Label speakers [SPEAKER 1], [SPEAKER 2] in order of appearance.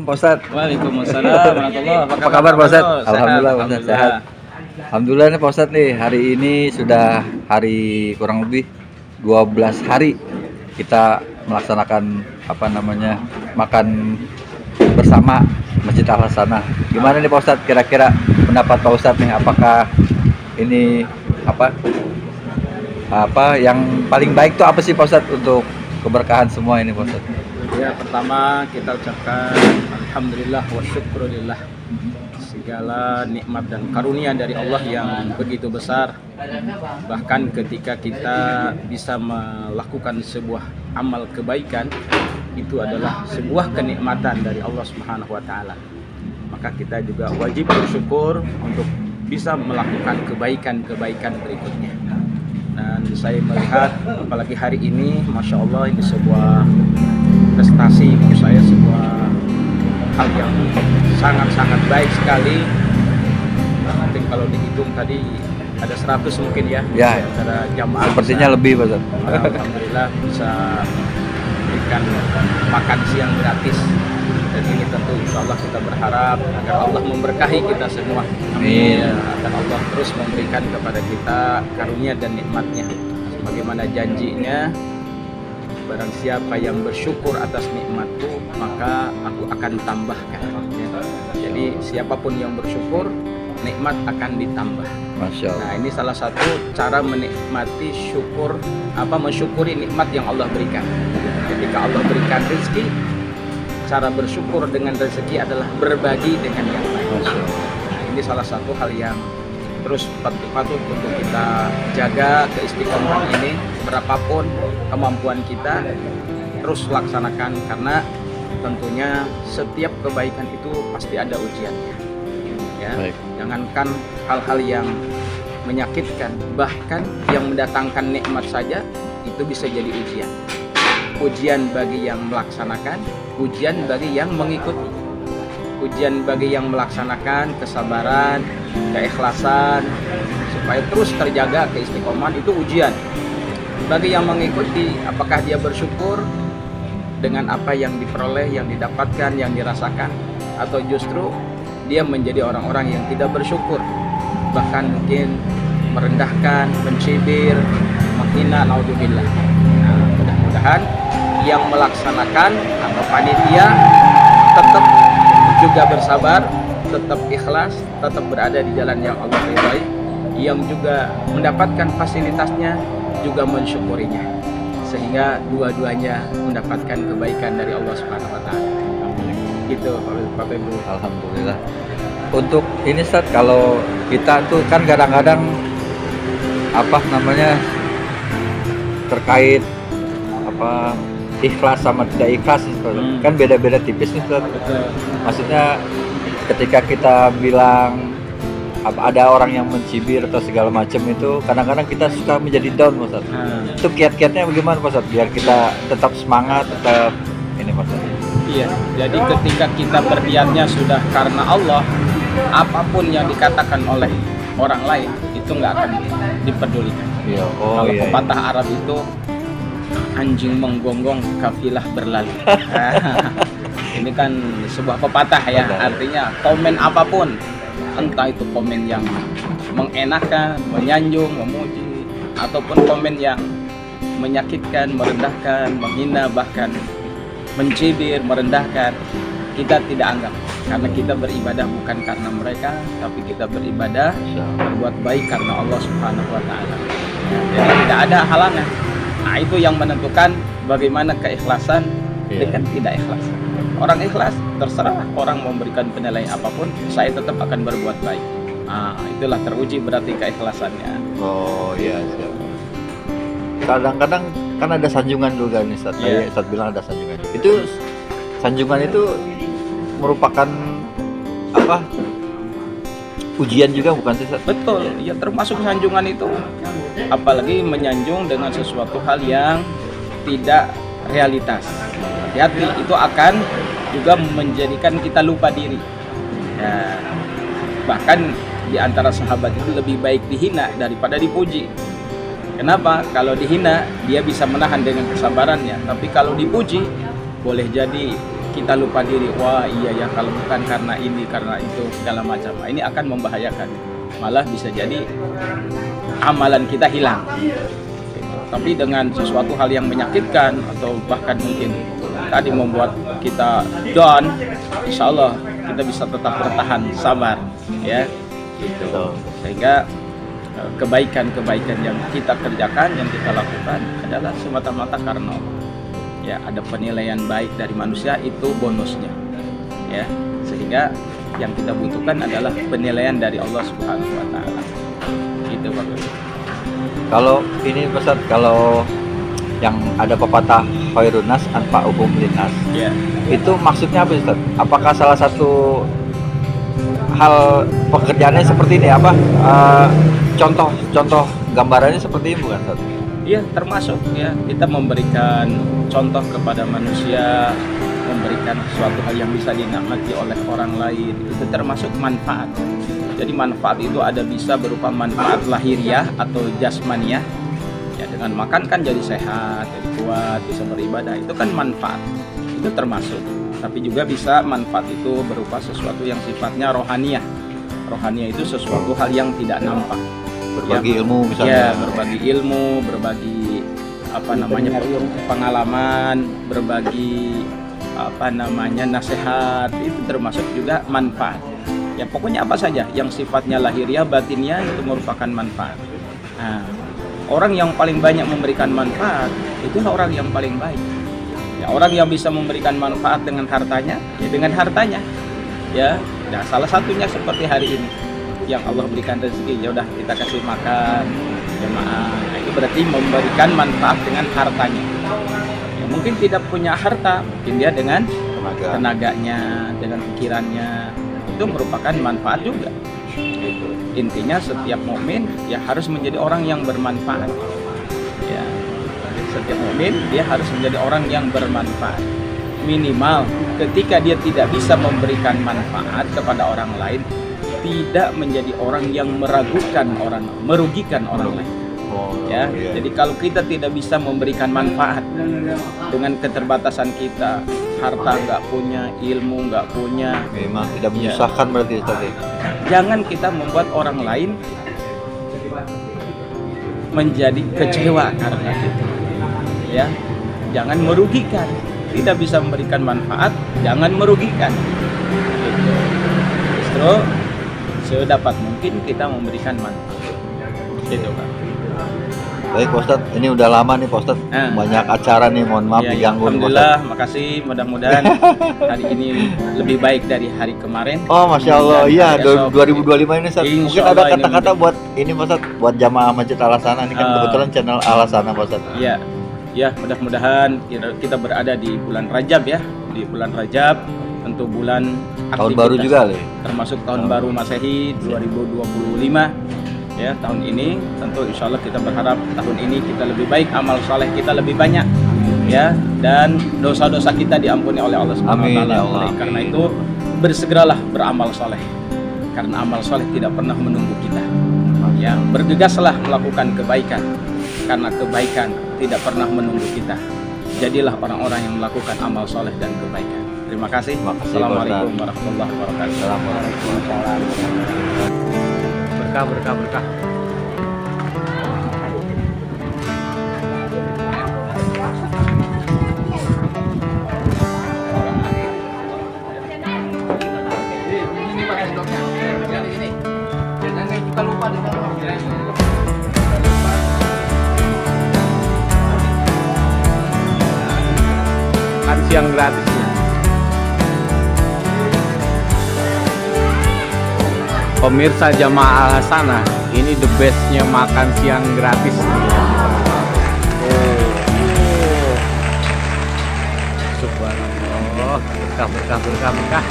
[SPEAKER 1] Pak Ustadz.
[SPEAKER 2] Waalaikumsalam warahmatullahi wabarakatuh.
[SPEAKER 1] Apa kabar Pak Ustadz?
[SPEAKER 2] Sehat,
[SPEAKER 1] Alhamdulillah Pak Ustadz sehat. Alhamdulillah nih Pak Ustadz nih, hari ini sudah hari kurang lebih 12 hari kita melaksanakan makan bersama Masjid Al Hasanah. Gimana nih Pak Ustadz, kira-kira pendapat Pak Ustadz nih, apakah ini yang paling baik tuh apa sih Pak Ustadz untuk keberkahan semua ini Pak Ustadz?
[SPEAKER 2] Ya, pertama kita ucapkan alhamdulillah wa syukurillah, segala nikmat dan karunia dari Allah yang begitu besar. Bahkan ketika kita bisa melakukan sebuah amal kebaikan, itu adalah sebuah kenikmatan dari Allah Subhanahu wa taala. Maka kita juga wajib bersyukur untuk bisa melakukan kebaikan-kebaikan berikutnya. Dan saya melihat apalagi hari ini, Masya Allah, ini sebuah prestasi menurut saya, sebuah hal yang sangat-sangat baik sekali. Mungkin kalau dihitung tadi ada 100 mungkin ya, antara jamaah.
[SPEAKER 1] Sepertinya bisa, lebih Pak.
[SPEAKER 2] Alhamdulillah bisa berikan makan siang gratis. Dan ini tentu insya Allah kita berharap agar Allah memberkahi kita semua.
[SPEAKER 1] Amin.
[SPEAKER 2] Agar Allah terus memberikan kepada kita karunia dan nikmatnya. Sebagaimana janjinya, barang siapa yang bersyukur atas nikmatku, maka aku akan tambahkan. Jadi siapapun yang bersyukur, nikmat akan ditambah.
[SPEAKER 1] Masya Allah.
[SPEAKER 2] Nah, ini salah satu cara menikmati syukur, mensyukuri nikmat yang Allah berikan. Ketika Allah berikan rezeki, cara bersyukur dengan rezeki adalah berbagi dengan yang lain. Nah, ini salah satu hal yang terus patut untuk kita jaga, keistiqomahan ini. Berapapun kemampuan kita, terus laksanakan, karena tentunya setiap kebaikan itu pasti ada ujiannya. Ya, jangankan hal-hal yang menyakitkan, bahkan yang mendatangkan nikmat saja itu bisa jadi ujian. Ujian bagi yang melaksanakan, ujian bagi yang mengikuti. Ujian bagi yang melaksanakan, kesabaran, keikhlasan, supaya terus terjaga keistiqomahan, itu ujian. Bagi yang mengikuti, apakah dia bersyukur dengan apa yang diperoleh, yang didapatkan, yang dirasakan, atau justru dia menjadi orang-orang yang tidak bersyukur, bahkan mungkin merendahkan, mencibir, menghina, naudzubillah. Nah, mudah-mudahan yang melaksanakan atau panitia tetap juga bersabar, tetap ikhlas, tetap berada di jalan yang Allah ridhai, yang juga mendapatkan fasilitasnya juga mensyukurinya, sehingga dua-duanya mendapatkan kebaikan dari Allah Subhanahu wa taala. Gitu Bapak Ibu.
[SPEAKER 1] Alhamdulillah. Untuk ini Ustaz, kalau kita tuh kan kadang-kadang terkait ikhlas sama tidak ikhlas kan beda-beda tipis nih Ustaz. Maksudnya ketika kita bilang ada orang yang mencibir atau segala macam, itu kadang-kadang kita suka menjadi down Ustaz. Itu kiat-kiatnya bagaimana Ustaz biar kita tetap semangat, tetap ini Ustaz?
[SPEAKER 2] Iya, jadi ketika kita berniatnya sudah karena Allah, apapun yang dikatakan oleh orang lain itu nggak akan dipedulikan.
[SPEAKER 1] Iya.
[SPEAKER 2] Kalau pepatah Arab itu, anjing menggonggong kafilah berlalu. Ini kan sebuah pepatah ya, artinya komen apapun, entah itu komen yang mengenakan, menyanjung, memuji, ataupun komen yang menyakitkan, merendahkan, menghina, bahkan mencibir, merendahkan, kita tidak anggap, karena kita beribadah bukan karena mereka, tapi kita beribadah berbuat baik karena Allah Subhanahu wa taala. Jadi tidak ada halangan. Nah, itu yang menentukan bagaimana keikhlasan dengan tidak ikhlas. Orang ikhlas, terserah orang memberikan penilaian apapun, saya tetap akan berbuat baik. Nah, itulah teruji berarti keikhlasannya.
[SPEAKER 1] Oh iya, siap. Kadang-kadang kan ada sanjungan juga nih Ustaz. Ustaz bilang ada sanjungan. Itu sanjungan itu merupakan ujian juga bukan sih Ustaz?
[SPEAKER 2] Betul, ya termasuk sanjungan itu, apalagi menyanjung dengan sesuatu hal yang tidak realitas. Hati-hati, itu akan juga menjadikan kita lupa diri. Ya, bahkan di antara sahabat itu lebih baik dihina daripada dipuji. Kenapa? Kalau dihina dia bisa menahan dengan kesabarannya, tapi kalau dipuji boleh jadi kita lupa diri, wah iya ya kalau bukan karena ini, karena itu, segala macam. Nah, ini akan membahayakan. Malah bisa jadi amalan kita hilang. Tapi dengan sesuatu hal yang menyakitkan atau bahkan mungkin tadi membuat kita down, insya Allah kita bisa tetap bertahan, sabar, ya, gitu. Sehingga kebaikan-kebaikan yang kita kerjakan, yang kita lakukan adalah semata-mata karena Allah. Ya, ada penilaian baik dari manusia, itu bonusnya, ya. Sehingga yang kita butuhkan adalah penilaian dari Allah Subhanahu Wa Taala. Gitu, Pak.
[SPEAKER 1] Kalau ini Ustaz, kalau yang ada pepatah khairun nas anfa'uhum linnas,
[SPEAKER 2] Ya.
[SPEAKER 1] itu maksudnya apa Ustaz? Apakah salah satu hal pekerjaannya seperti ini apa? Contoh gambarannya seperti ini bukan Ustaz?
[SPEAKER 2] Iya, termasuk ya kita memberikan contoh kepada manusia, memberikan suatu hal yang bisa dinikmati oleh orang lain, itu termasuk manfaat. Jadi manfaat itu ada bisa berupa manfaat lahiriah atau jasmaniah. Ya, dengan makan kan jadi sehat, jadi kuat, bisa beribadah, itu kan manfaat. Itu termasuk. Tapi juga bisa manfaat itu berupa sesuatu yang sifatnya rohaniah. Rohaniah itu sesuatu hal yang tidak nampak.
[SPEAKER 1] Berbagi ilmu
[SPEAKER 2] Ya,
[SPEAKER 1] misalnya.
[SPEAKER 2] berbagi ilmu, berbagi pengalaman, berbagi nasihat, itu termasuk juga manfaat. Ya, pokoknya apa saja yang sifatnya lahiriah, batinnya itu merupakan manfaat. Nah, orang yang paling banyak memberikan manfaat itulah orang yang paling baik. Ya, orang yang bisa memberikan manfaat dengan hartanya, ya dengan hartanya. Ya, nah, salah satunya seperti hari ini yang Allah berikan rezeki, ya udah kita kasih makan jemaah. Nah, itu berarti memberikan manfaat dengan hartanya. Ya, mungkin tidak punya harta, mungkin dia dengan tenaganya, dengan pikirannya, itu merupakan manfaat juga. Gitu. Intinya setiap mukmin ya harus menjadi orang yang bermanfaat. Ya, setiap mukmin dia harus menjadi orang yang bermanfaat. Minimal ketika dia tidak bisa memberikan manfaat kepada orang lain, tidak menjadi orang yang merugikan orang lain. Ya, jadi kalau kita tidak bisa memberikan manfaat dengan keterbatasan kita, harta nggak punya, ilmu nggak punya,
[SPEAKER 1] Memang tidak menyusahkan berarti Ustaz.
[SPEAKER 2] jangan kita membuat orang lain menjadi kecewa karena itu. Ya, jangan merugikan. Tidak bisa memberikan manfaat, jangan merugikan. Gitu. Justru sedapat mungkin kita memberikan manfaat. Gitu, Pak.
[SPEAKER 1] Baik Pak Ustadz, ini udah lama nih Pak Ustadz, banyak acara nih, mohon maaf
[SPEAKER 2] Ya,
[SPEAKER 1] diganggu nih, Pak
[SPEAKER 2] alhamdulillah,
[SPEAKER 1] Ustadz.
[SPEAKER 2] makasih. Mudah-mudahan hari ini lebih baik dari hari kemarin.
[SPEAKER 1] Oh Masya Allah,
[SPEAKER 2] Dan
[SPEAKER 1] iya
[SPEAKER 2] hari esok
[SPEAKER 1] 2025 ini Ustadz.
[SPEAKER 2] Insya
[SPEAKER 1] Mungkin ada
[SPEAKER 2] Allah ini
[SPEAKER 1] kata-kata buat ini Pak Ustadz, buat jamaah Masjid Al-Hasanah ini kan kebetulan channel Al-Hasanah Pak Ustadz.
[SPEAKER 2] Ya, ya, mudah-mudahan kita berada di bulan Rajab ya. Di bulan Rajab tentu bulan
[SPEAKER 1] Tahun
[SPEAKER 2] aktivitas,
[SPEAKER 1] baru juga loh.
[SPEAKER 2] termasuk tahun baru Masehi 2025. Ya, tahun ini tentu insya Allah kita berharap tahun ini kita lebih baik, amal soleh kita lebih banyak, ya, dan dosa-dosa kita diampuni oleh Allah Subhanahu
[SPEAKER 1] Amin,
[SPEAKER 2] wa Ta'ala.
[SPEAKER 1] ya Allah,
[SPEAKER 2] Oleh karena
[SPEAKER 1] amin.
[SPEAKER 2] itu bersegeralah beramal soleh, karena amal soleh tidak pernah menunggu kita. Ya, bergegaslah melakukan kebaikan, karena kebaikan tidak pernah menunggu kita. Jadilah orang-orang yang melakukan amal soleh dan kebaikan. Terima kasih.
[SPEAKER 1] Terima kasih,
[SPEAKER 2] Assalamualaikum
[SPEAKER 1] Pak
[SPEAKER 2] warahmatullahi wabarakatuh.
[SPEAKER 1] Assalamualaikum.
[SPEAKER 2] Berkah. Makan siang gratisnya. Pemirsa Jamaah Al-Hasanah, ini the bestnya makan siang gratis. Subhanallah, berkah.